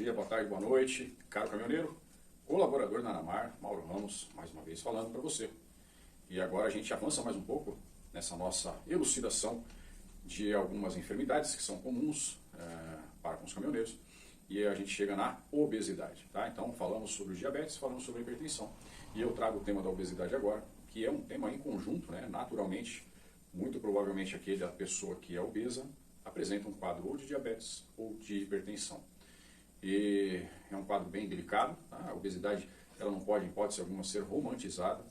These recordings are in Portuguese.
dia, boa tarde, boa noite, caro caminhoneiro, colaborador da Anamar, Mauro Ramos, mais uma vez falando para você. E agora a gente avança mais um pouco nessa nossa elucidação de algumas enfermidades que são comuns para os caminhoneiros e a gente chega na obesidade, tá? Então falamos sobre o diabetes, falamos sobre a hipertensão e eu trago o tema da obesidade agora, que é um tema em conjunto, né? Naturalmente, muito provavelmente aquela pessoa que é obesa apresenta um quadro ou de diabetes ou de hipertensão. E é um quadro bem delicado, tá? A obesidade ela não pode, em hipótese alguma, ser romantizada.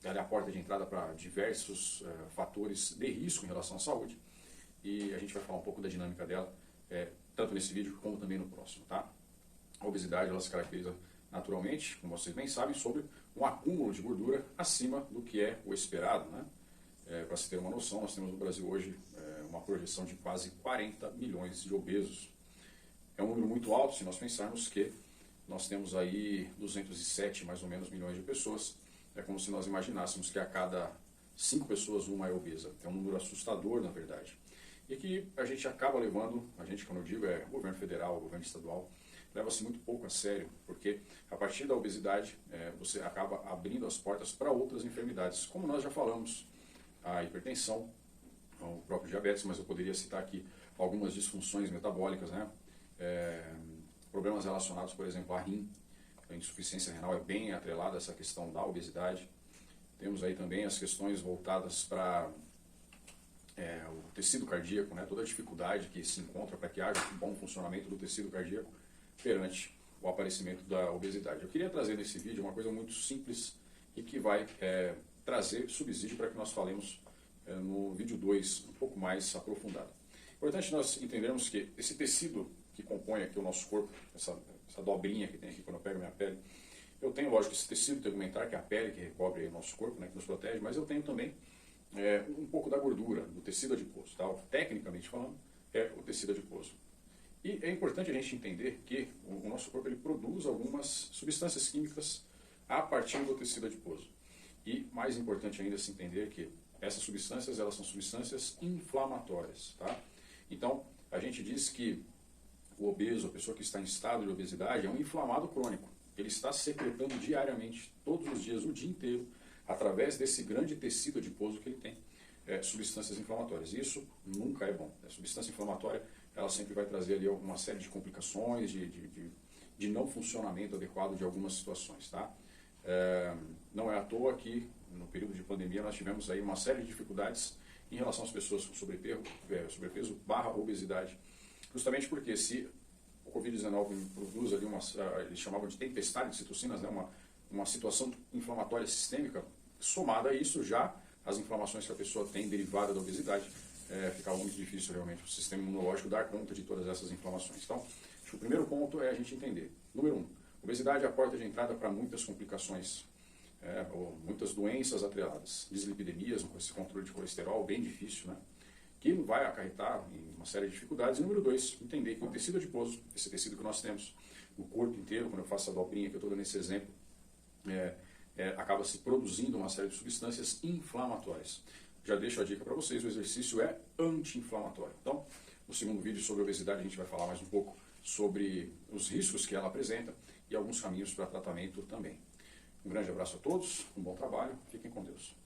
Ela é a porta de entrada para diversos fatores de risco em relação à saúde. E a gente vai falar um pouco da dinâmica dela, tanto nesse vídeo como também no próximo, tá? A obesidade ela se caracteriza naturalmente, como vocês bem sabem, sobre um acúmulo de gordura acima do que é o esperado, né? Para se ter uma noção, nós temos no Brasil hoje uma projeção de quase 40 milhões de obesos. É um número muito alto se nós pensarmos que nós temos aí 207 mais ou menos milhões de pessoas. É como se nós imaginássemos que a cada 5 pessoas uma é obesa. É um número assustador, na verdade. E que a gente acaba levando, a gente, quando eu digo, é o governo federal, o governo estadual, leva-se muito pouco a sério, porque a partir da obesidade você acaba abrindo as portas para outras enfermidades, como nós já falamos, a hipertensão, o próprio diabetes, mas eu poderia citar aqui algumas disfunções metabólicas, né? Problemas relacionados, por exemplo, à rim, a insuficiência renal é bem atrelada a essa questão da obesidade. Temos aí também as questões voltadas para o tecido cardíaco, né? Toda a dificuldade que se encontra para que haja um bom funcionamento do tecido cardíaco perante o aparecimento da obesidade. Eu queria trazer nesse vídeo uma coisa muito simples e que vai trazer subsídio para que nós falemos no vídeo 2 um pouco mais aprofundado. É importante nós entendermos que esse tecido que compõe aqui o nosso corpo, essa dobrinha que tem aqui quando eu pego a minha pele, eu tenho, lógico, esse tecido tegumentar, que é a pele que recobre o nosso corpo, né, que nos protege, mas eu tenho também um pouco da gordura, do tecido adiposo. Tá? Tecnicamente falando, é o tecido adiposo. E é importante a gente entender que o nosso corpo ele produz algumas substâncias químicas a partir do tecido adiposo. E mais importante ainda se entender que essas substâncias elas são substâncias inflamatórias. Tá? Então, a gente diz que o obeso, a pessoa que está em estado de obesidade, é um inflamado crônico. Ele está secretando diariamente, todos os dias, o dia inteiro, através desse grande tecido adiposo que ele tem, substâncias inflamatórias. Isso nunca é bom. A substância inflamatória ela sempre vai trazer ali uma série de complicações, de não funcionamento adequado de algumas situações. Tá? Não é à toa que, no período de pandemia, nós tivemos aí uma série de dificuldades em relação às pessoas com sobrepeso barra obesidade. Justamente porque se o Covid-19 produz ali eles chamavam de tempestade de citocinas, né, uma situação inflamatória sistêmica, somada a isso já as inflamações que a pessoa tem derivada da obesidade, ficava muito difícil realmente o sistema imunológico dar conta de todas essas inflamações. Então, acho que o primeiro ponto é a gente entender. Número 1, obesidade é a porta de entrada para muitas complicações, ou muitas doenças atreladas, dislipidemias, com esse controle de colesterol bem difícil, né? Que vai acarretar em uma série de dificuldades. E número 2, entender que o tecido adiposo, esse tecido que nós temos no corpo inteiro, quando eu faço a dobrinha que eu estou dando esse exemplo, acaba se produzindo uma série de substâncias inflamatórias. Já deixo a dica para vocês, o exercício é anti-inflamatório. Então, no segundo vídeo sobre obesidade, a gente vai falar mais um pouco sobre os riscos que ela apresenta e alguns caminhos para tratamento também. Um grande abraço a todos, um bom trabalho, fiquem com Deus.